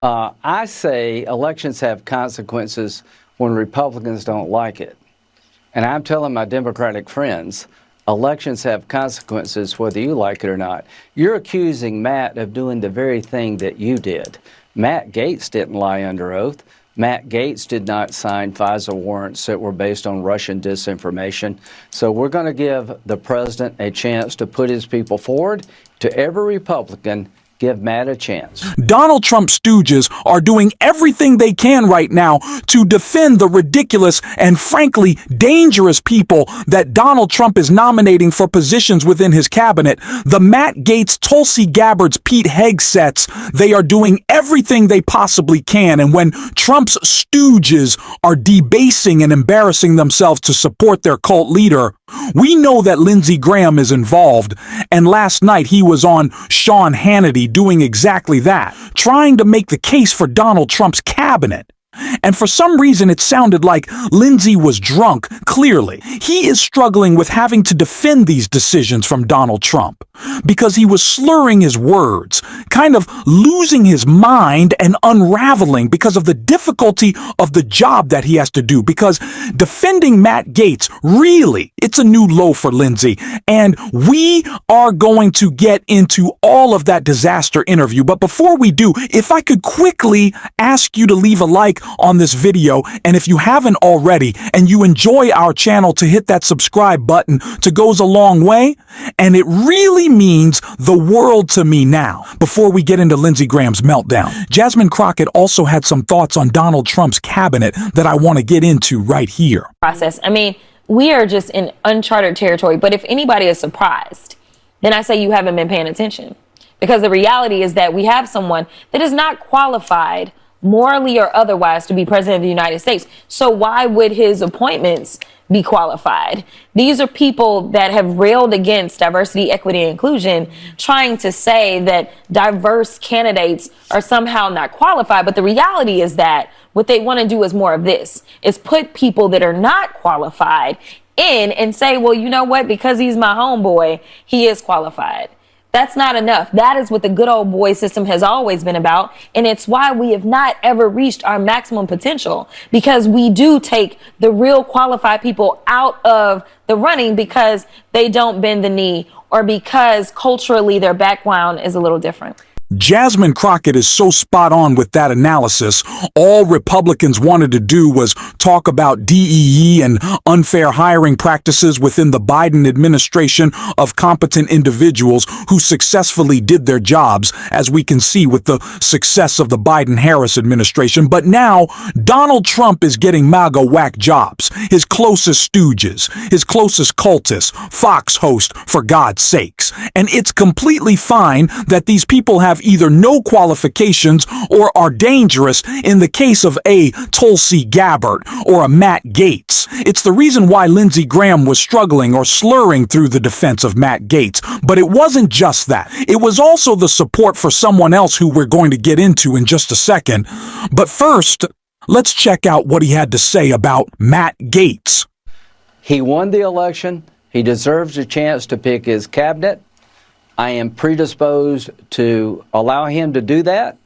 I say elections have consequences when Republicans don't like it. And I'm telling my Democratic friends, elections have consequences whether you like it or not. You're accusing Matt of doing the very thing that you did. Matt Gaetz didn't lie under oath. Matt Gaetz did not sign FISA warrants that were based on Russian disinformation. So we're going to give the president a chance to put his people forward. To every Republican, give Matt a chance. Donald Trump's stooges are doing everything they can right now to defend the ridiculous and frankly dangerous people that Donald Trump is nominating for positions within his cabinet. The Matt Gaetz, Tulsi Gabbard's, Pete Hegseths, they are doing everything they possibly can. And when Trump's stooges are debasing and embarrassing themselves to support their cult leader, we know that Lindsey Graham is involved, and last night he was on Sean Hannity doing exactly that, trying to make the case for Donald Trump's cabinet. And for some reason, it sounded like Lindsey was drunk. Clearly, he is struggling with having to defend these decisions from Donald Trump because he was slurring his words, kind of losing his mind and unraveling because of the difficulty of the job that he has to do. Because defending Matt Gaetz, really, it's a new low for Lindsey. And we are going to get into all of that disaster interview. But before we do, if I could quickly ask you to leave a like on this video, and if you haven't already and you enjoy our channel, to hit that subscribe button to goes a long way, and it really means the world to me now. Before we get into Lindsey Graham's meltdown, Jasmine Crockett also had some thoughts on Donald Trump's cabinet that I want to get into right here. I mean, we are just in uncharted territory, but if anybody is surprised, then I say you haven't been paying attention, because the reality is that we have someone that is not qualified morally or otherwise to be president of the United States. So why would his appointments be qualified? These are people that have railed against diversity, equity, and inclusion, trying to say that diverse candidates are somehow not qualified. But the reality is that what they want to do is more of this, is put people that are not qualified in and say, well, you know what, because he's my homeboy, he is qualified. That's not enough. That is what the good old boy system has always been about. And it's why we have not ever reached our maximum potential, because we do take the real qualified people out of the running because they don't bend the knee, or because culturally their background is a little different. Jasmine Crockett is so spot on with that analysis. All Republicans wanted to do was talk about DEI and unfair hiring practices within the Biden administration of competent individuals who successfully did their jobs, as we can see with the success of the Biden-Harris administration. But now Donald Trump is getting MAGA whack jobs. His closest stooges, his closest cultists, Fox host, for God's sakes. And it's completely fine that these people have either no qualifications or are dangerous in the case of a Tulsi Gabbard or a Matt Gaetz. It's the reason why Lindsey Graham was struggling or slurring through the defense of Matt Gaetz. But it wasn't just that. It was also the support for someone else who we're going to get into in just a second. But first, let's check out what he had to say about Matt Gaetz. He won the election. He deserves a chance to pick his cabinet. I am predisposed to allow him to do that.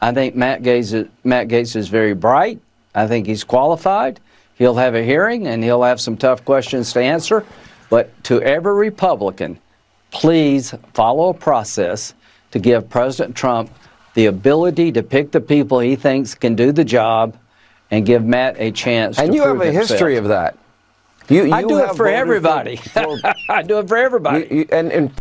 I think Matt Gaetz is very bright. I think he's qualified. He'll have a hearing and he'll have some tough questions to answer. But to every Republican, please follow a process to give President Trump the ability to pick the people he thinks can do the job, and give Matt a chance to prove himself. And you have a history of that. I do it for everybody. I do it for everybody.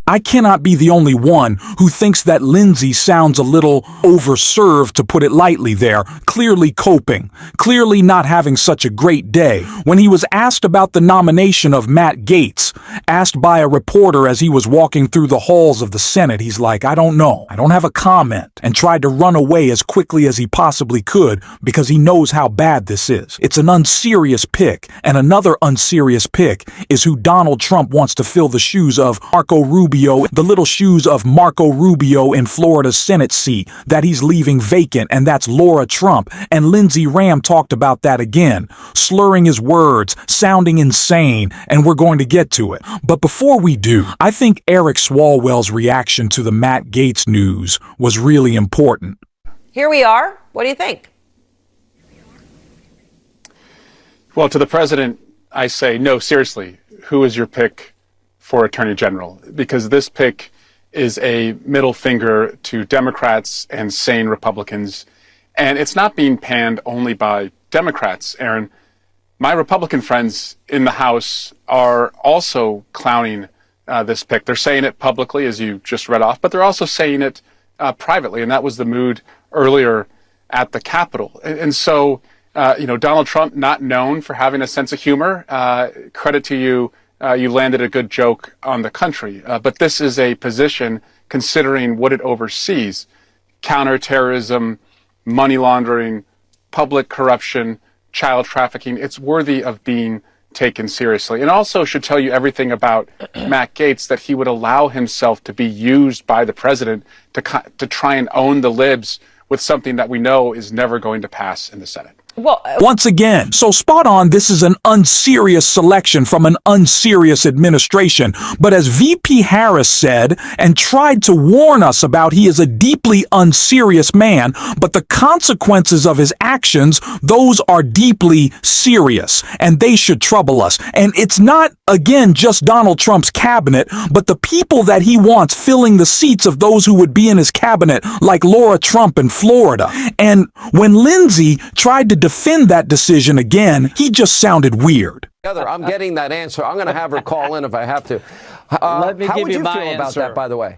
I cannot be the only one who thinks that Lindsey sounds a little overserved, to put it lightly there, clearly coping, clearly not having such a great day. When he was asked about the nomination of Matt Gaetz, asked by a reporter as he was walking through the halls of the Senate, he's like, I don't know. I don't have a comment, and tried to run away as quickly as he possibly could because he knows how bad this is. It's an unserious pick, and another unserious pick is who Donald Trump wants to fill the shoes of Marco Rubio, the little shoes of Marco Rubio in Florida's Senate seat that he's leaving vacant, and that's Laura Trump. And Lindsey Graham talked about that again, slurring his words, sounding insane, and we're going to get to it. But before we do, I think Eric Swalwell's reaction to the Matt Gaetz news was really important. Here we are. What do you think? Well, to the president, I say, no, seriously, who is your pick for Attorney General? Because this pick is a middle finger to Democrats and sane Republicans. And it's not being panned only by Democrats, Aaron. My Republican friends in the House are also clowning this pick. They're saying it publicly, as you just read off, but they're also saying it privately. And that was the mood earlier at the Capitol. And so, Donald Trump, not known for having a sense of humor, credit to you, you landed a good joke on the country. But this is a position, considering what it oversees: counterterrorism, money laundering, public corruption, child trafficking. It's worthy of being taken seriously. And also should tell you everything about Matt Gaetz, that he would allow himself to be used by the president to try and own the libs with something that we know is never going to pass in the Senate. Well, Once again, so spot on, this is an unserious selection from an unserious administration. But as VP Harris said and tried to warn us about, he is a deeply unserious man, but the consequences of his actions, those are deeply serious, and they should trouble us. And it's not, again, just Donald Trump's cabinet, but the people that he wants filling the seats of those who would be in his cabinet, like Laura Trump in Florida. And when Lindsey tried to defend that decision again, he just sounded weird. I'm getting that answer. I'm going to have her call in if I have to. Let me how give would you you my feel about answer. that, by the way?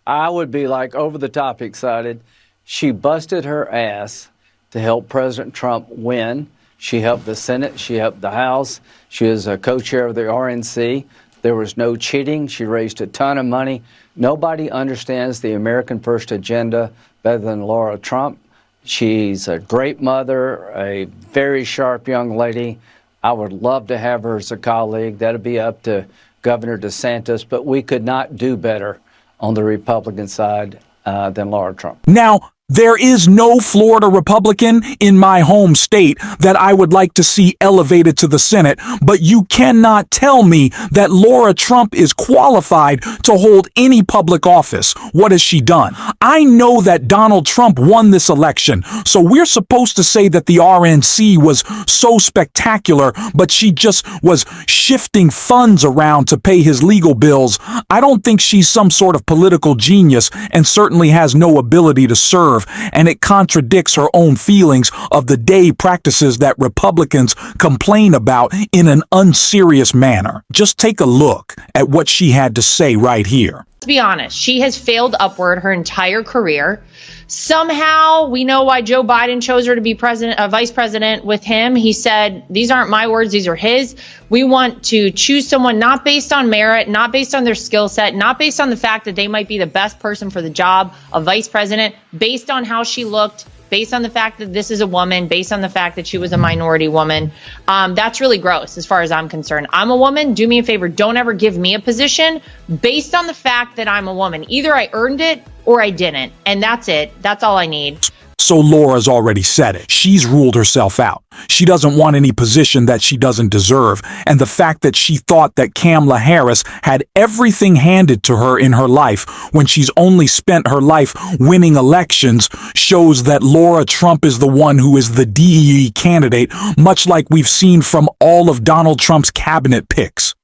I would be like over the top excited. She busted her ass to help President Trump win. She helped the Senate. She helped the House. She was a co-chair of the RNC. There was no cheating. She raised a ton of money. Nobody understands the American First agenda better than Laura Trump. She's a great mother, a very sharp young lady. I would love to have her as a colleague. That'd be up to Governor DeSantis, but we could not do better on the Republican side than Laura Trump. Now, there is no Florida Republican in my home state that I would like to see elevated to the Senate, but you cannot tell me that Laura Trump is qualified to hold any public office. What has she done? I know that Donald Trump won this election, so we're supposed to say that the RNC was so spectacular, but she just was shifting funds around to pay his legal bills. I don't think she's some sort of political genius, and certainly has no ability to serve. And it contradicts her own feelings of the day practices that Republicans complain about in an unserious manner. Just take a look at what she had to say right here. Let's be honest, she has failed upward her entire career. Somehow we know why Joe Biden chose her to be vice president with him. He said, these aren't my words, these are his. We want to choose someone not based on merit, not based on their skill set, not based on the fact that they might be the best person for the job of vice president, based on how she looked, based on the fact that this is a woman, based on the fact that she was a minority woman. That's really gross as far as I'm concerned. I'm a woman. Do me a favor. Don't ever give me a position based on the fact that I'm a woman. Either I earned it or I didn't. And that's it. That's all I need. So Laura's already said it. She's ruled herself out. She doesn't want any position that she doesn't deserve. And the fact that she thought that Kamala Harris had everything handed to her in her life when she's only spent her life winning elections shows that Laura Trump is the one who is the DEE candidate, much like we've seen from all of Donald Trump's cabinet picks.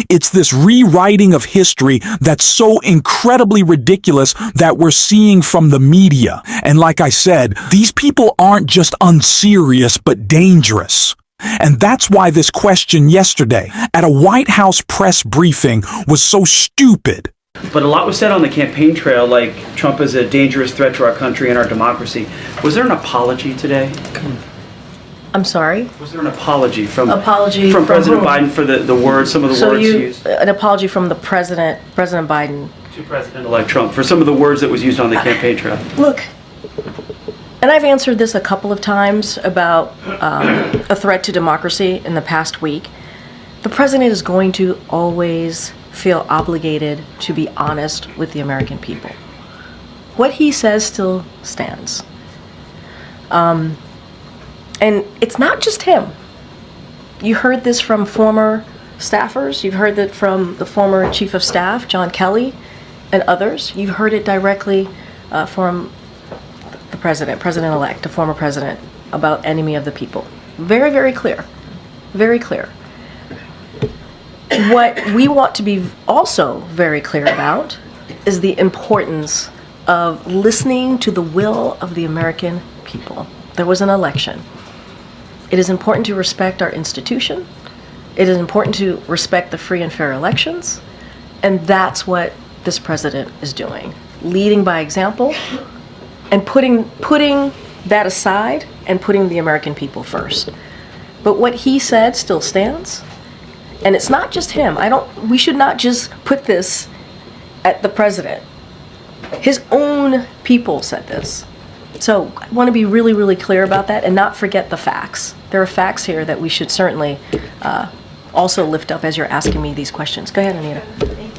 It's this rewriting of history that's so incredibly ridiculous that we're seeing from the media. And like I said, these people aren't just unserious, but dangerous. And that's why this question yesterday at a White House press briefing was so stupid. But a lot was said on the campaign trail, like Trump is a dangerous threat to our country and our democracy. Was there an apology today? I'm sorry? Was there an apology from whom? President Biden for the words, some of the words used? An apology from the President Biden. To President-elect Trump for some of the words that was used on the campaign trail. Look, and I've answered this a couple of times about a threat to democracy in the past week. The President is going to always feel obligated to be honest with the American people. What he says still stands. And it's not just him. You heard this from former staffers. You've heard it from the former Chief of Staff, John Kelly, and others. You've heard it directly from the president, president-elect, the former president, about enemy of the people. Very, very clear. Very clear. What we want to be also very clear about is the importance of listening to the will of the American people. There was an election. It is important to respect our institution. It is important to respect the free and fair elections. And that's what this president is doing. Leading by example and putting that aside and putting the American people first. But what he said still stands. And it's not just him. We should not just put this at the president. His own people said this. So I want to be really, really clear about that and not forget the facts. There are facts here that we should certainly also lift up as you're asking me these questions. Go ahead, Anita.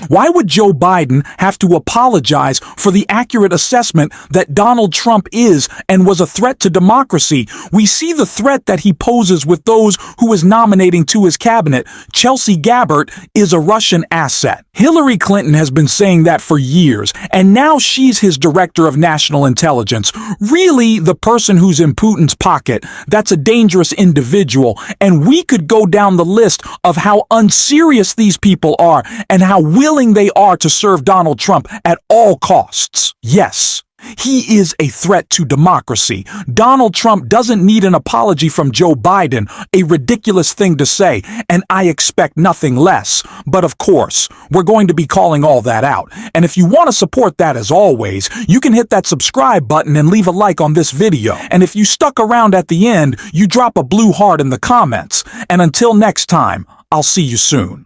Why would Joe Biden have to apologize for the accurate assessment that Donald Trump is and was a threat to democracy? We see the threat that he poses with those who is nominating to his cabinet. Chelsea Gabbard is a Russian asset. Hillary Clinton has been saying that for years, and now she's his director of national intelligence. Really the person who's in Putin's pocket. That's a dangerous individual, and we could go down the list of how unserious these people are and how willing they are to serve Donald Trump at all costs. Yes, he is a threat to democracy. Donald Trump doesn't need an apology from Joe Biden, a ridiculous thing to say, and I expect nothing less. But of course, we're going to be calling all that out. And if you want to support that as always, you can hit that subscribe button and leave a like on this video. And if you stuck around at the end, you drop a blue heart in the comments. And until next time, I'll see you soon.